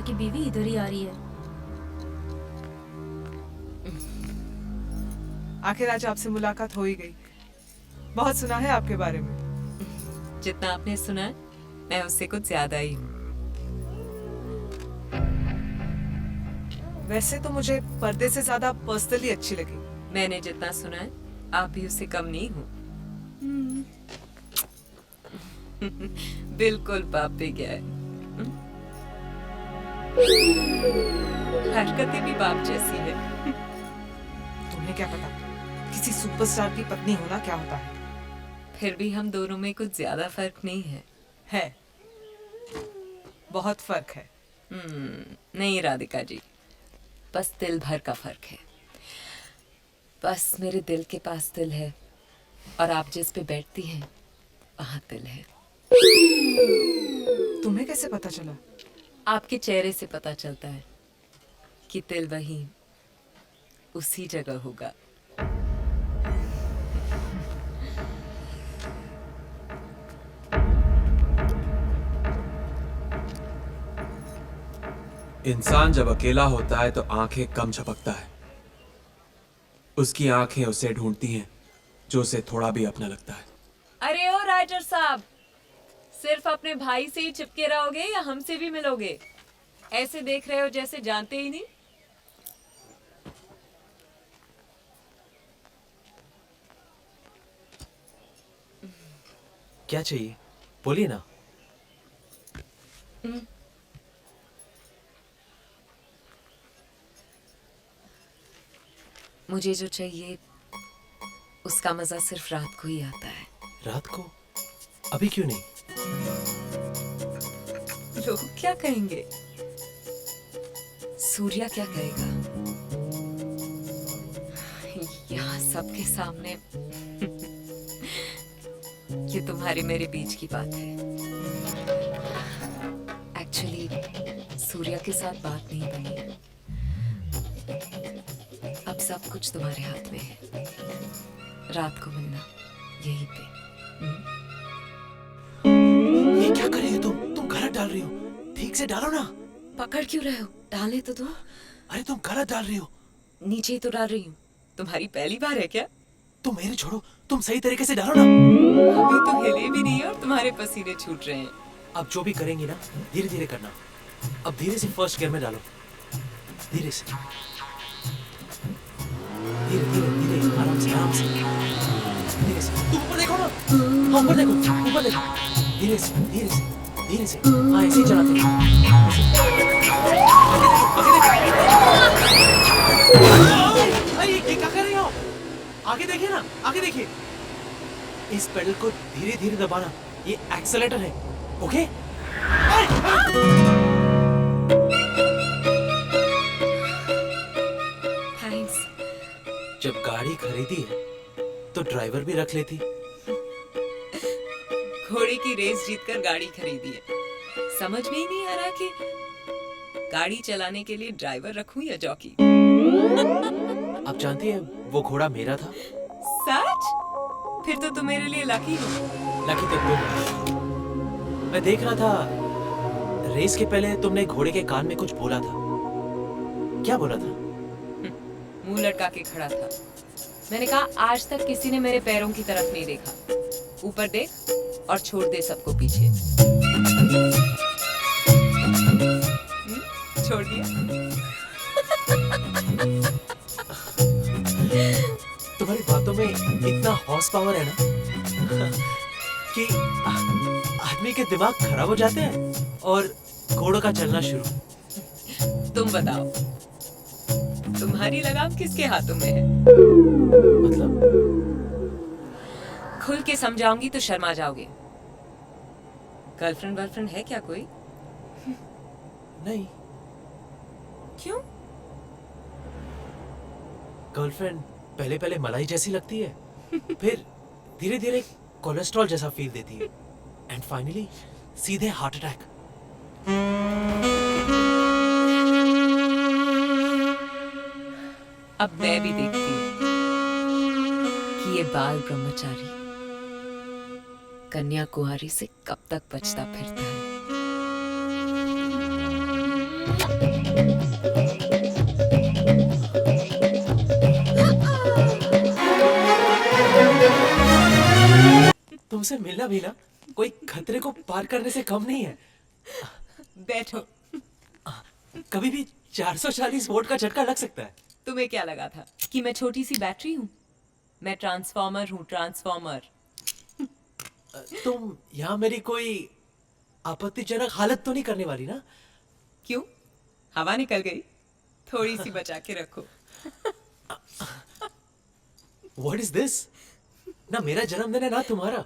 की बीवी इधर ही आ रही है। आखिर आज आपसे मुलाकात हो ही गई। बहुत सुना है आपके बारे में। जितना आपने सुना है, मैं उससे कुछ ज्यादा ही हूँ। वैसे तो मुझे पर्दे से ज्यादा पर्सनली अच्छी लगी। मैंने जितना सुना है, आप भी उससे कम नहीं हो। बिल्कुल बाप पे गया है। हरकतें भी बाप जैसी है। तुम्हें क्या पता किसी सुपरस्टार की पत्नी होना क्या होता है। फिर भी हम दोनों में कुछ ज्यादा फर्क नहीं है। है, बहुत फर्क है। नहीं राधिका जी, बस दिल भर का फर्क है। बस मेरे दिल के पास दिल है और आप जिस पे बैठती हैं वहां दिल है। तुम्हें कैसे पता चला? आपके चेहरे से पता चलता है कि दिल वहीं उसी जगह होगा। इंसान जब अकेला होता है तो आंखें कम झपकता है। उसकी आंखें उसे ढूंढती हैं जो उसे थोड़ा भी अपना लगता है। अरे ओ राइटर साहब, सिर्फ अपने भाई से ही चिपके रहोगे या हमसे भी मिलोगे? ऐसे देख रहे हो जैसे जानते ही नहीं। क्या चाहिए बोलिए ना। मुझे जो चाहिए उसका मजा सिर्फ रात को ही आता है। रात को? अभी क्यों नहीं? लोग क्या कहेंगे? सूर्या क्या कहेगा? यहाँ सबके सामने ये तुम्हारे मेरे बीच की बात है। एक्चुअली सूर्या के साथ बात नहीं बनी है। अब सब कुछ तुम्हारे हाथ में है। रात को मिलना यहीं पे। ये क्या कर रही हो तुम गलत डाल रही हो। ठीक से डालो ना। पकड़ क्यों रहे हो? डाले तो दो। अरे तुम गलत डाल रही हो। नीचे ही तो डाल रही हूँ। तुम्हारी पहली बार है क्या? तुम मेरे छोड़ो, तुम सही तरीके से डालो ना। अभी तो हिले भी नहीं है और तुम्हारे पसीने छूट रहे हैं। अब जो भी करेंगी ना धीरे धीरे करना। अब धीरे से फर्स्ट गियर में डालो। धीरे से, धीरे धीरे धीरे, आराम से आराम से, धीरे से। तुम ऊपर देखो ना। हाँ ऊपर देखो, ऊपर देखो। धीरे से धीरे से धीरे से। हाँ ऐसे ही चलाते हैं। ये क्या कर रही हो? आगे देखिए ना, आगे देखिए। इस पेडल को धीरे धीरे दबाना, ये एक्सेलेरेटर है। ओके? थैंक्स। जब गाड़ी खरीदी है तो ड्राइवर भी रख लेती। घोड़े की रेस जीतकर गाड़ी खरीदी है। समझ में ही नहीं आ रहा कि गाड़ी चलाने के लिए ड्राइवर रखूं या जॉकी। आप जानती हैं वो घोड़ा मेरा था। सच? फिर तो तुम मेरे लिए लकी हो। लकी तो तुम। मैं देख रहा था रेस के पहले तुमने घोड़े के कान में कुछ बोला था। क्या बोला था? मुंह लटका के खड़ा था। मैंने कहा आज तक किसी ने मेरे पैरों की तरफ नहीं देखा। ऊपर देख और छोड़ दे सबको पीछे। छोड़ दिया। तुम्हारी बातों में इतना हॉर्स पावर है ना कि आदमी के दिमाग खराब हो जाते हैं और घोड़ों का चलना शुरू। तुम बताओ, तुम्हारी लगाम किसके हाथों में है? मतलब? खुल के समझाऊंगी तो शर्मा जाओगे। गर्लफ्रेंड वर्लफ्रेंड है क्या कोई? नहीं। क्यों? गर्लफ्रेंड पहले पहले मलाई जैसी लगती है, फिर धीरे धीरे कोलेस्ट्रॉल जैसा फील देती है, एंड फाइनली सीधे हार्ट अटैक। अब मैं भी देखती हूँ कि ये बाल ब्रह्मचारी कन्याकुमारी से कब तक बचता फिरता है। तुमसे मिलना भी ना कोई खतरे को पार करने से कम नहीं है। बैठो। कभी भी 440 वोल्ट का झटका लग सकता है। तुम्हें क्या लगा था कि मैं छोटी सी बैटरी हूँ? मैं ट्रांसफॉर्मर हूँ, ट्रांसफॉर्मर। तुम यहाँ मेरी कोई आपत्तिजनक हालत तो नहीं करने वाली ना? क्यों? हवा निकल गई? थोड़ी सी बचा के रखो। What is this? ना मेरा जन्मदिन है ना तुम्हारा,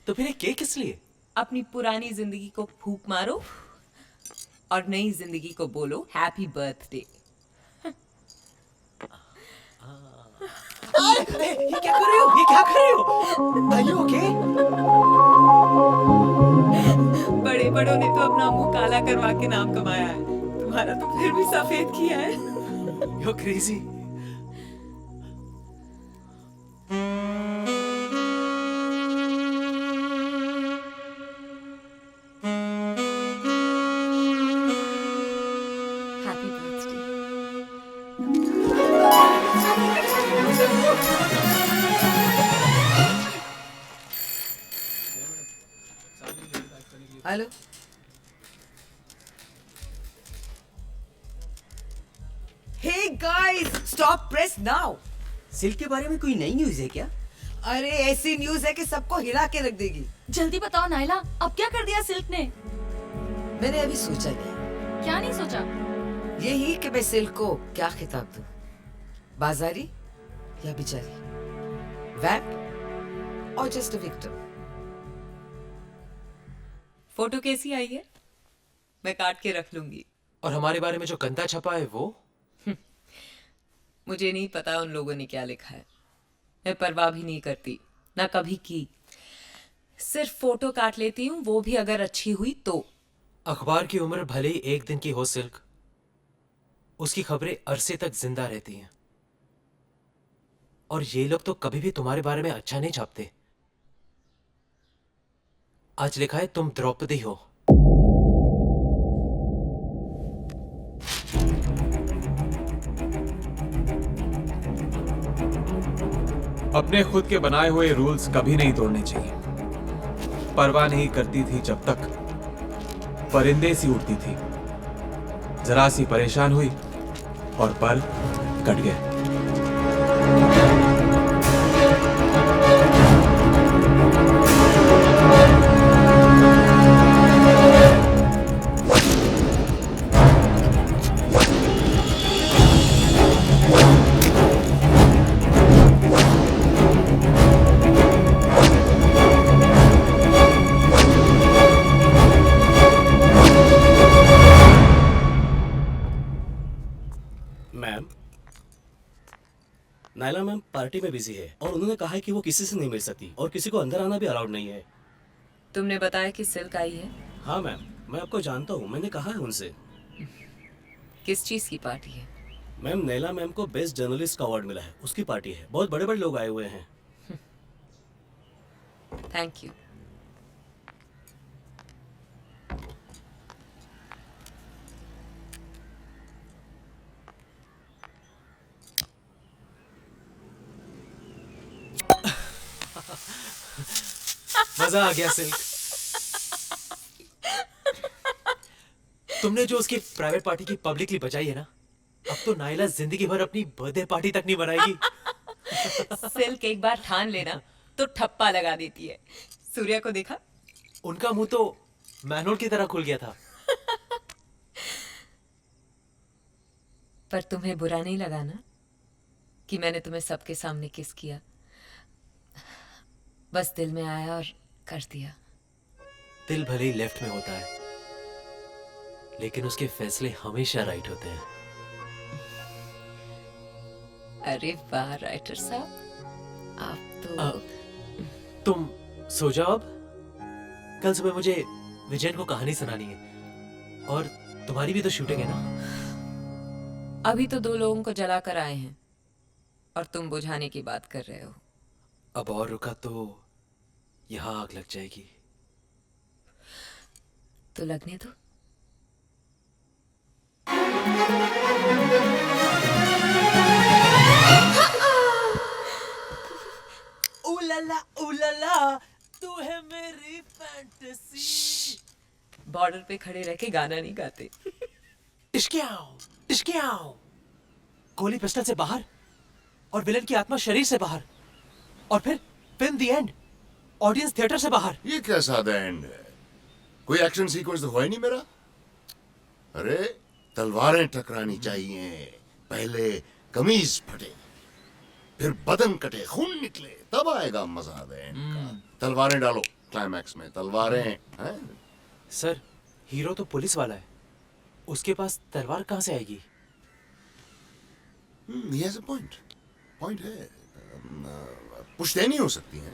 तो फिर ये केक किस लिए? अपनी पुरानी जिंदगी को फूंक मारो और नई जिंदगी को बोलो हैप्पी बर्थडे। अरे ये क्या कर रहे हो? ये क्या कर रहे हो? Are you okay? बड़े बड़ों ने तो अपना मुंह काला करवा के नाम कमाया है, तुम्हारा तो फिर भी सफेद किया है। You're crazy. Happy birthday. Hello. Hey guys, stop press now. Silk के बारे में कोई नई न्यूज है क्या? अरे ऐसी न्यूज है कि सबको हिला के रख देगी। जल्दी बताओ नायला, अब क्या कर दिया सिल्क ने? मैंने अभी सोचा नहीं, क्या नहीं सोचा? यही कि मैं सिल्क को क्या खिताब दूं, बाजारी या बिचारी, वैम्प और जस्ट अ विक्टिम। फोटो कैसी आई है? मैं काट के रख लूंगी। और हमारे बारे में जो गंदा छपा है वो? मुझे नहीं पता उन लोगों ने क्या लिखा है, मैं परवाह भी नहीं करती, ना कभी की। सिर्फ फोटो काट लेती हूँ, वो भी अगर अच्छी हुई तो। अखबार की उम्र भले ही एक दिन की हो सिल्क, उसकी खबरें अरसे तक जिंदा रहती हैं। और ये लोग तो कभी भी तुम्हारे बारे में अच्छा नहीं छापते। आज लिखा है तुम द्रौपदी हो। अपने खुद के बनाए हुए रूल्स कभी नहीं तोड़ने चाहिए। परवाह नहीं करती थी जब तक परिंदे सी उड़ती थी। जरा सी परेशान हुई और पर कट गए। मैम, नायला मैम पार्टी में बिजी है और उन्होंने कहा है कि वो किसी से नहीं मिल सकती और किसी को अंदर आना भी अलाउड नहीं है। तुमने बताया कि सिल्क आई है? हाँ मैम, मैं आपको जानता हूँ, मैंने कहा है उनसे। किस चीज की पार्टी है? मैम, नैला मैम को बेस्ट जर्नलिस्ट का अवार्ड मिला है, उसकी पार्टी है। बहुत बड़े बड़े लोग आए हुए हैं। Thank you. मजा आ गया सिल्क। तुमने जो उसकी प्राइवेट पार्टी की पब्लिकली बचाई है ना, अब तो नायला जिंदगी भर अपनी बर्थडे पार्टी तक नहीं बनाएगी। सिल्क एक बार ठान लेना तो ठप्पा लगा देती है। सूर्या को देखा? उनका मुंह तो मैनुअल की तरह खुल गया था। पर तुम्हें बुरा नहीं लगा ना कि मैंने तुम्हें सबके सामने किस किया? बस दिल में आया और कर दिया। दिल भले ही लेफ्ट में होता है, लेकिन उसके फैसले हमेशा राइट होते हैं। अरे वाह राइटर साहब, आप तो तुम सो जाओ अब। कल सुबह मुझे विजयन को कहानी सुनानी है और तुम्हारी भी तो शूटिंग है ना। अभी तो 2 लोगों को जला कर आए हैं और तुम बुझाने की बात कर रहे हो। अब और रुका तो यहां आग लग जाएगी। तो लगने दो। बॉर्डर पे खड़े रह के गाना नहीं गाते। टिश्कियाओ। गोली पिस्टल से बाहर और विलन की आत्मा शरीर से बाहर, और फिर film the end, audience theatre से बाहर। ये क्या सादा एंड है? कोई एक्शन सीक्वेंस तो हुआ ही नहीं मेरा। अरे तलवारें टकरानी चाहिए, पहले कमीज फटे, फिर बदन कटे, खून निकले, तब आएगा मजा द एंड का। तलवारें डालो क्लाइमैक्स में, तलवारें हैं? सर, हीरो तो पुलिस वाला है, उसके पास तलवार कहाँ से आएगी? He has a point. Point है। पुश्तैनी हो सकती है,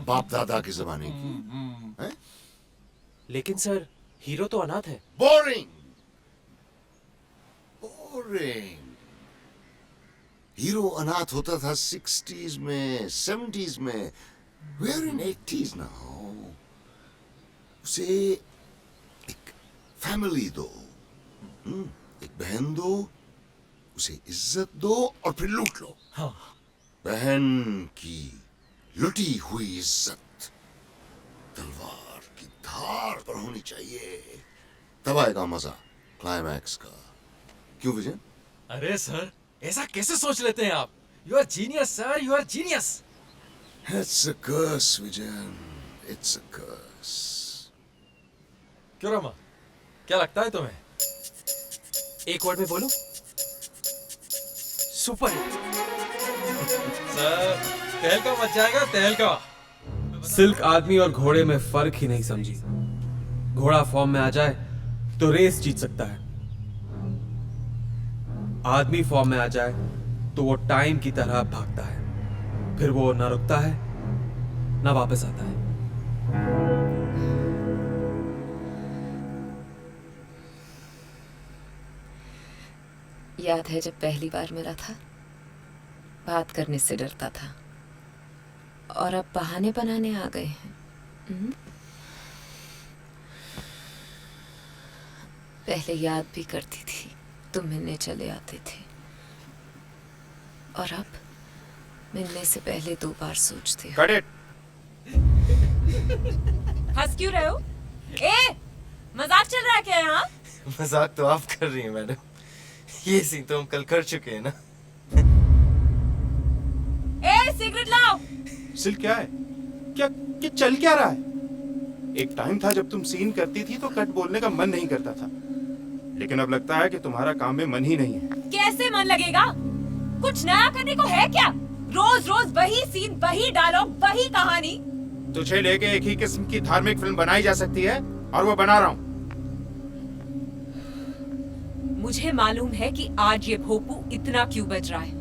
बाप दादा के जमाने की। हैं? लेकिन सर, हीरो तो अनाथ है। बोरिंग। हीरो अनाथ होता था 60s में, 70s में, we're in 80s now। उसे एक फैमिली दो, एक बहन दो, उसे इज्जत दो और फिर लूट लो। हाँ। बहन की लुटी हुई इज्जत तलवार की धार पर होनी चाहिए, तब आएगा मजा क्लाइमैक्स का। क्यों विजय? अरे सर, ऐसा कैसे सोच लेते हैं आप? You are genius sir, you are genius. It's a curse, Vijayan, it's a curse। क्यों रमा, क्या लगता है तुम्हें? एक वर्ड में बोलूं? Super hit. सर, तहलका मच जाएगा, तहलका। सिल्क आदमी और घोड़े में फर्क ही नहीं समझी। घोड़ा फॉर्म में आ जाए तो रेस जीत सकता है, आदमी फॉर्म में आ जाए तो वो टाइम की तरह भागता है, फिर वो ना रुकता है ना वापस आता है। याद है जब पहली बार मिला था, बात करने से डरता था, और अब बहाने बनाने आ गए हैं। पहले याद भी करती थी, तुम मिलने चले आते थे, और अब मिलने से पहले 2 बार सोचते हो। हंस क्यों रहे हो? ए, मजाक चल रहा है क्या यहाँ? मजाक तो आप कर रही हैं मैडम, ये सीन तो हम कल कर चुके हैं ना। ए, सिगरेट लाओ। सिल्क क्या है? क्या चल क्या रहा है? एक टाइम था जब तुम सीन करती थी तो कट बोलने का मन नहीं करता था, लेकिन अब लगता है कि तुम्हारा काम में मन ही नहीं है। कैसे मन लगेगा? कुछ नया करने को है क्या? रोज रोज वही सीन, वही डायलॉग, वही कहानी। तुझे लेके एक ही किस्म की धार्मिक फिल्म बनाई जा सकती है, और वो बना रहा हूँ। मुझे मालूम है कि आज ये भोपू इतना क्यों बज रहा है।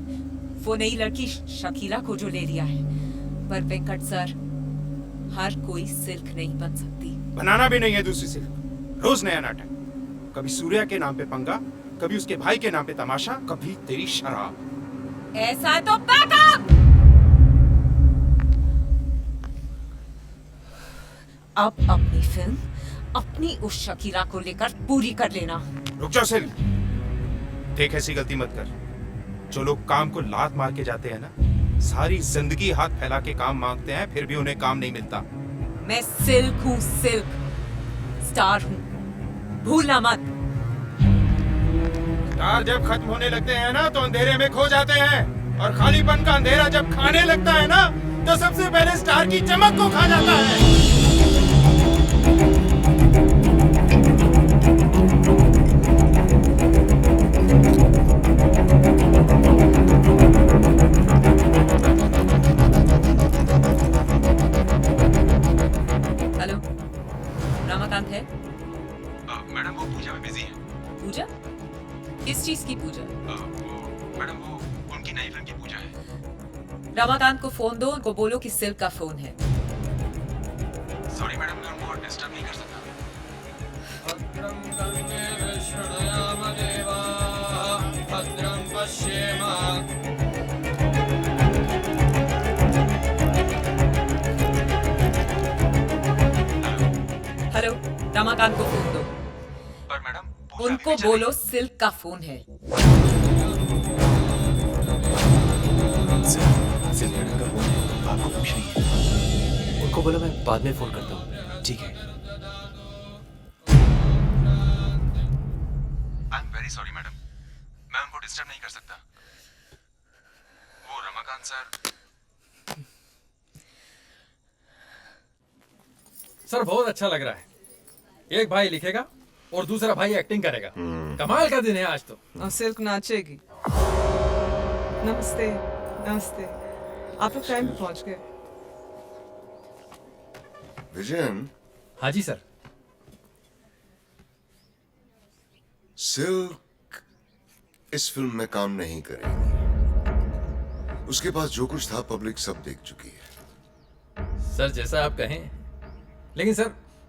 वो नई लड़की शकीला को जो ले लिया है, पर वेंकट सर, हर कोई सिल्क नहीं बन सकती। बनाना भी नहीं है दूसरी सिल्क। रोज नया नाटक, कभी सूर्या के नाम पे पंगा, कभी उसके भाई के नाम पे तमाशा, कभी तेरी शराब। ऐसा तो बैकअप। अब अपनी फिल्म अपनी उस शकीला को लेकर पूरी कर लेना। रुक जाओ सिल्क, देख ऐसी गलती मत कर। जो लोग काम को लात मार के जाते हैं ना, सारी जिंदगी हाथ फैला के काम मांगते हैं, फिर भी उन्हें काम नहीं मिलता। मैं सिल्क हूँ, सिल्क स्टार हूँ, भूलना मत। स्टार जब खत्म होने लगते हैं ना तो अंधेरे में खो जाते हैं, और खालीपन का अंधेरा जब खाने लगता है ना तो सबसे पहले स्टार की चमक को खा जाता है। हेलो, रमाकांत है? मैडम वो पूजा में बिजी है। पूजा? किस चीज की पूजा? मैडम वो उनकी नई फिल्म की पूजा है। रमाकांत को फोन दो, उनको बोलो कि सिल्क का फोन है। सॉरी मैडम, मैं उनको डिस्टर्ब नहीं कर सकता। हेलो, रमाकांत को फोन दो। पर मैडम उनको बोलो सिल्क का फोन है। सिल्क मैडम का फोन है, आपको पूछ रही है। उनको बोलो मैं बाद में फोन करता हूँ। ठीक है। I am very sorry madam, मैं उनको डिस्टर्ब नहीं कर सकता। वो रमाकांत सर बहुत अच्छा लग रहा है। एक भाई लिखेगा और दूसरा भाई एक्टिंग करेगा। कमाल का दिन है आज तो। और सिल्क नाचेगी। नमस्ते नमस्ते, आप लोग टाइम पे पहुंच गए। विजयन, हाँ जी सर। सिल्क इस फिल्म में काम नहीं करेगी। उसके पास जो कुछ था पब्लिक सब देख चुकी है। सर जैसा आप कहें, लेकिन सर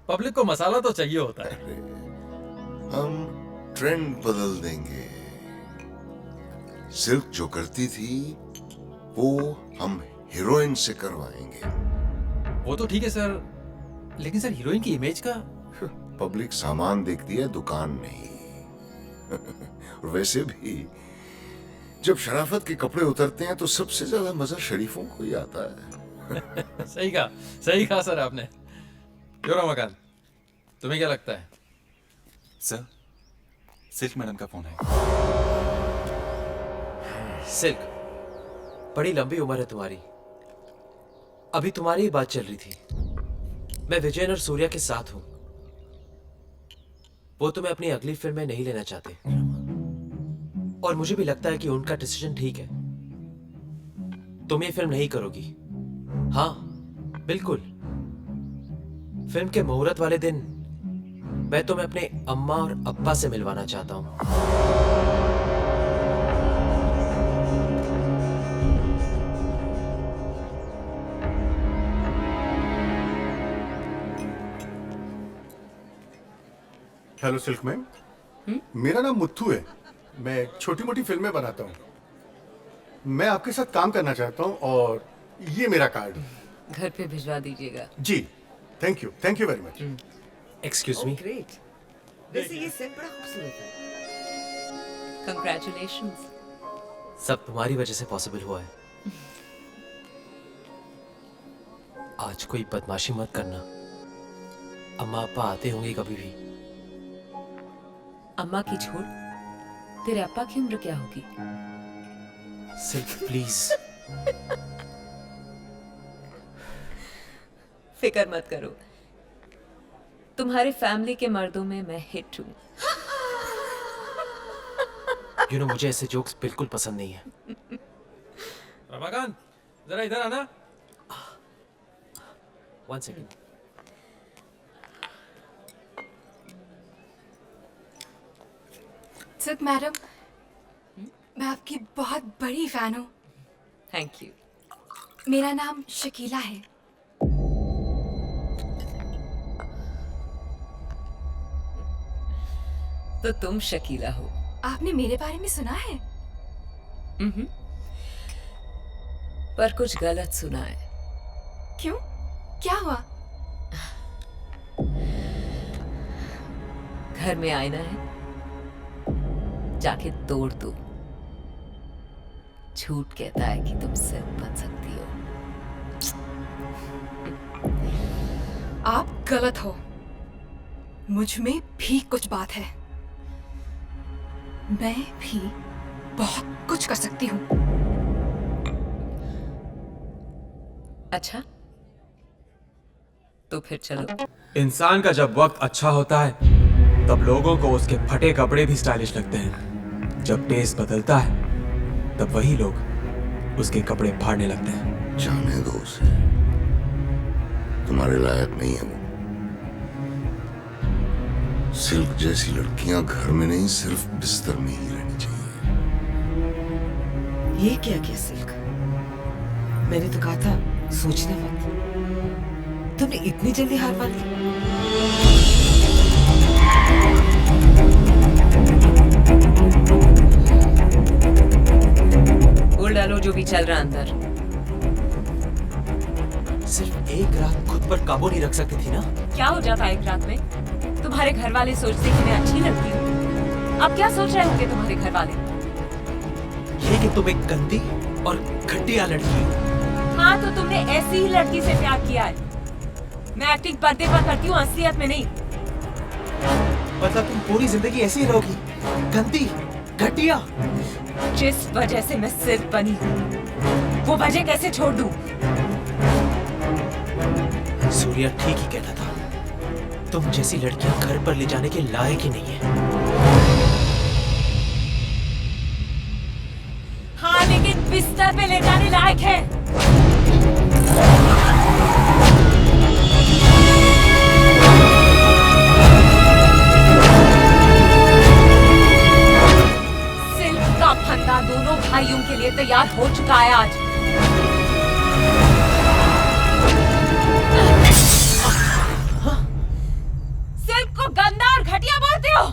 पब्लिक को मसाला तो चाहिए होता है। हम ट्रेंड बदल देंगे। सिल्क जो करती थी वो हम हीरोइन से करवाएंगे। वो तो ठीक है सर, लेकिन सर हीरोइन की इमेज का। पब्लिक सामान देखती है, दुकान नहीं। और वैसे भी जब शराफत के कपड़े उतरते हैं तो सबसे ज्यादा मजा शरीफों को ही आता है। सही कहा सर आपने। क्यों रमाकांत, तुम्हें क्या लगता है? सर, सिल्क मैडम का फोन है। सिल्क, बड़ी लंबी उम्र है तुम्हारी। अभी तुम्हारी ही बात चल रही थी। मैं विजयन और सूर्या के साथ हूं। वो तुम्हें अपनी अगली फिल्म में नहीं लेना चाहते, और मुझे भी लगता है कि उनका डिसीजन ठीक है। तुम ये फिल्म नहीं करोगी। हाँ बिल्कुल, फिल्म के मुहूर्त वाले दिन मैं तुम्हें अपने अम्मा और अब्बा से मिलवाना चाहता हूं। हेलो सिल्क मैम, मेरा नाम मुत्थू है। मैं छोटी मोटी फिल्में बनाता हूँ। मैं आपके साथ काम करना चाहता हूँ, और ये मेरा कार्ड। घर पे भिजवा दीजिएगा। जी, thank you very much. Excuse me. Great. वैसे ये सेट बड़ा खूबसूरत है। कंग्रेचुलेशंस। सब तुम्हारी वजह से पॉसिबल हुआ है। आज कोई बदमाशी मत करना। अम्मा अप्पा आते होंगे कभी भी। अम्मा की छोड़, तेरे अप्पा की उम्र क्या होगी? Silk please. फिक्र मत करो, तुम्हारे फैमिली के मर्दों में मैं हिट हूं। मुझे ऐसे जोक्स बिल्कुल पसंद नहीं है। रमाकांत, जरा इधर आना। 1 सेकेंड। सिल्क मैडम, मैं आपकी बहुत बड़ी फैन हूँ। Thank you. मेरा नाम शकीला है। तो तुम शकीला हो। आपने मेरे बारे में सुना है? पर कुछ गलत सुना है। क्यों? क्या हुआ? घर में आईना है, जाके तोड़ दो। झूठ कहता है कि तुम सिर्फ बन सकती हो। आप गलत हो। मुझ में भी कुछ बात है। मैं भी बहुत कुछ कर सकती हूँ। अच्छा, तो फिर चलो। इंसान का जब वक्त अच्छा होता है तब लोगों को उसके फटे कपड़े भी स्टाइलिश लगते हैं। जब टेस्ट बदलता है तब वही लोग उसके कपड़े फाड़ने लगते हैं। जाने दो उसे, तुम्हारे लायक नहीं है वो। सिल्क जैसी लड़कियां घर में नहीं, सिर्फ बिस्तर में ही रहनी चाहिए। ये क्या किया सिल्क? मैंने तो कहा था सोचने मत। तुमने इतनी जल्दी हार मान ली? बोल डालो जो भी चल रहा अंदर। सिर्फ एक रात खुद पर काबू नहीं रख सकती थी ना? क्या हो जाता एक रात में? तुम्हारे घर वाले सोचते कि मैं अच्छी लगती हूँ। अब क्या सोच रहे होंगे तुम्हारे घर वाले? ये कि तुम एक गंदी और घटिया लड़की हो। हाँ, तो तुमने ऐसी ही लड़की से प्यार किया है। मैं एक्टिंग पर्दे पर करती हूँ, असलियत में नहीं। मतलब तुम पूरी जिंदगी ऐसे ही रहोगी, गंदी, घटिया। जिस वजह से मैं सिर्फ बनी हूँ, वो वजह कैसे छोड़ दूँ? सूर्या ठीक ही कहता था, तुम जैसी लड़कियां घर पर ले जाने के लायक ही नहीं है। हाँ, लेकिन बिस्तर पे ले जाने लायक है। सिल्क का फंदा दोनों भाइयों के लिए तैयार हो चुका है आज। सिल्क को गंदा और घटिया बोलते हो?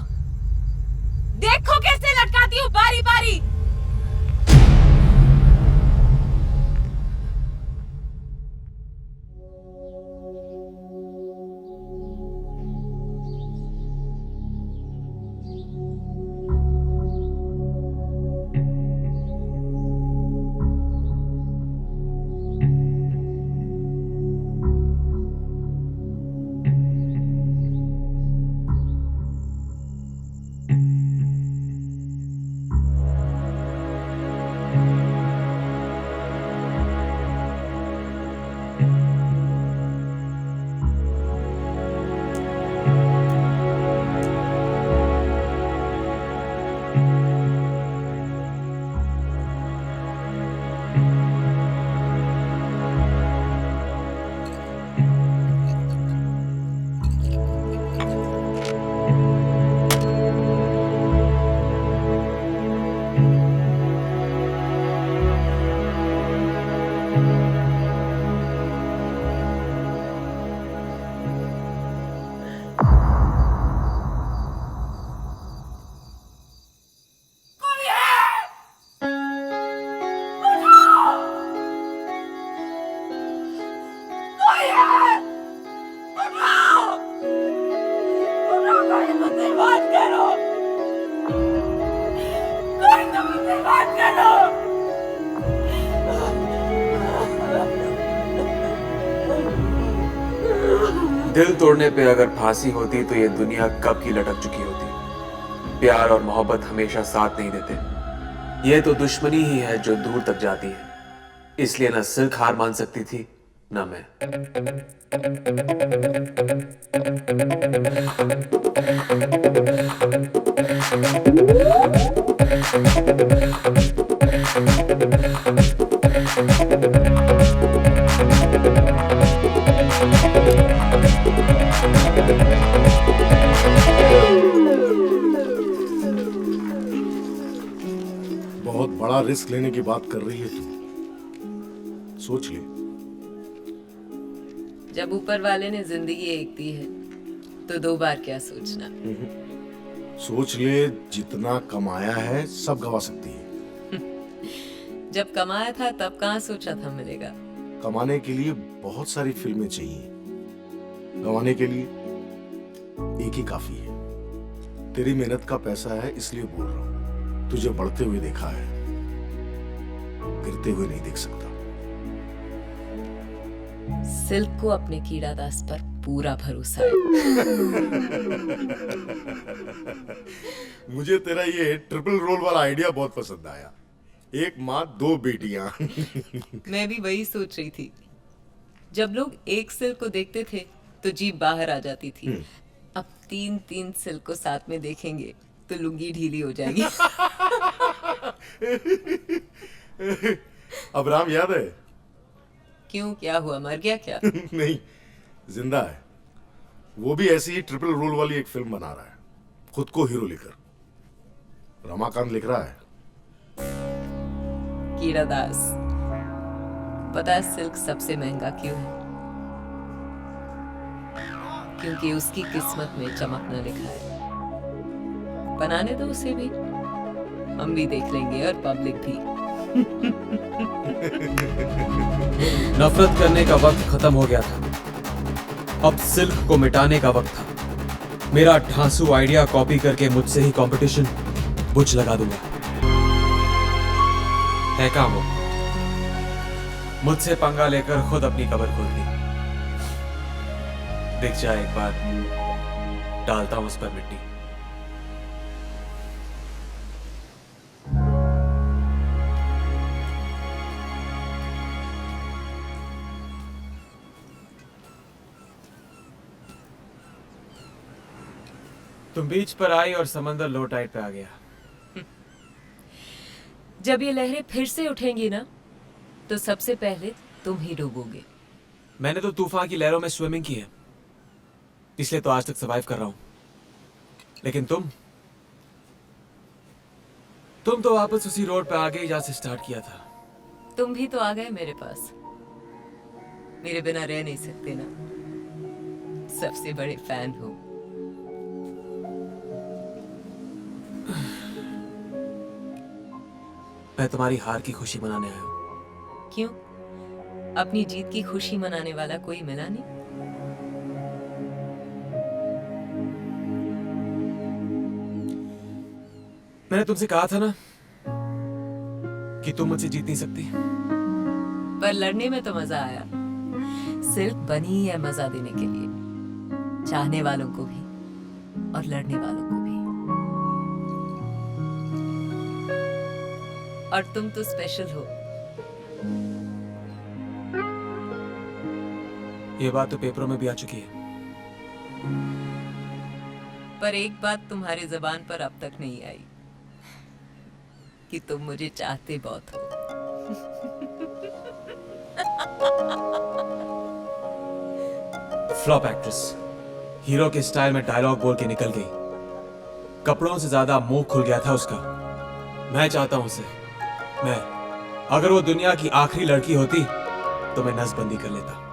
देखो कैसे लटकाती हूँ बारी बारी। दिल तोड़ने पे अगर फांसी होती तो ये दुनिया कब की लटक चुकी होती। प्यार और मोहब्बत हमेशा साथ नहीं देते। ये तो दुश्मनी ही है जो दूर तक जाती है। इसलिए ना सिल्क हार मान सकती थी, ना मैं। बहुत बड़ा रिस्क लेने की बात कर रही है तू, सोच ले। जब ऊपर वाले ने जिंदगी एक दी है तो दो बार क्या सोचना। सोच ले, जितना कमाया है सब गवा सकती है। जब कमाया था तब कहाँ सोचा था मिलेगा। कमाने के लिए बहुत सारी फिल्में चाहिए, गंवाने के लिए एक ही काफी है। तेरी मेहनत का पैसा है इसलिए बोल रहा हूं। तुझे बढ़ते हुए देखा है, गिरते हुए नहीं देख सकता। सिल्क को अपने कीड़ा दास पर पूरा भरोसा है। मुझे तेरा ये ट्रिपल रोल वाला आइडिया बहुत पसंद आया। एक माँ दो बेटियां। मैं भी वही सोच रही थी। जब लोग एक सिल्क को देखते थे तो जीभ बाहर आ जाती थी। अब तीन तीन सिल्क को साथ में देखेंगे तो लुंगी ढीली हो जाएगी। अब राम याद है? क्यों, क्या हुआ, मर गया क्या? नहीं, जिंदा है। वो भी ऐसी ही ट्रिपल रोल वाली एक फिल्म बना रहा है, खुद को हीरो लेकर। रमाकांत लिख रहा है। कीड़ा दास, पता है सिल्क सबसे महंगा क्यों है? क्योंकि उसकी किस्मत में चमक न लिखा है। बनाने दो उसे भी, हम भी देख लेंगे और पब्लिक भी। नफरत करने का वक्त खत्म हो गया था। अब सिल्क को मिटाने का वक्त था। मेरा ढांसू आइडिया कॉपी करके मुझसे ही कंपटीशन बुझ लगा दूंगा। है काम वो, मुझसे पंगा लेकर खुद अपनी कब्र खोल दी। दिख जाए एक बार, डालता हूं उस पर मिट्टी। तुम बीच पर आई और समंदर लो टाइड पे आ गया। जब ये लहरें फिर से उठेंगी ना, तो सबसे पहले तुम ही डूबोगे। मैंने तो तूफान की लहरों में स्विमिंग की है, इसलिए तो आज तक सरवाइव कर रहा हूं। लेकिन तुम तो वापस उसी रोड पे आ गई जहां से स्टार्ट किया था। तुम भी तो आ गए मेरे पास। मेरे बिना रह नहीं सकते ना, सबसे बड़े फैन हो। मैं तुम्हारी हार की खुशी मनाने आया हूं। क्यों? अपनी जीत की खुशी मनाने वाला कोई मिला नहीं? मैंने तुमसे कहा था ना कि तुम मुझसे जीत नहीं सकती। पर लड़ने में तो मजा आया। सिर्फ बनी है मजा देने के लिए, चाहने वालों को भी और लड़ने वालों को भी। और तुम तो स्पेशल हो। ये बात तो पेपरों में भी आ चुकी है। पर एक बात तुम्हारी जबान पर अब तक नहीं आई कि तुम मुझे चाहते बहुत हो। फ्लॉप एक्ट्रेस, हीरो के स्टाइल में डायलॉग बोल के निकल गई। कपड़ों से ज्यादा मुंह खुल गया था उसका। मैं चाहता हूं उसे, मैं अगर वो दुनिया की आखिरी लड़की होती तो मैं नसबंदी कर लेता।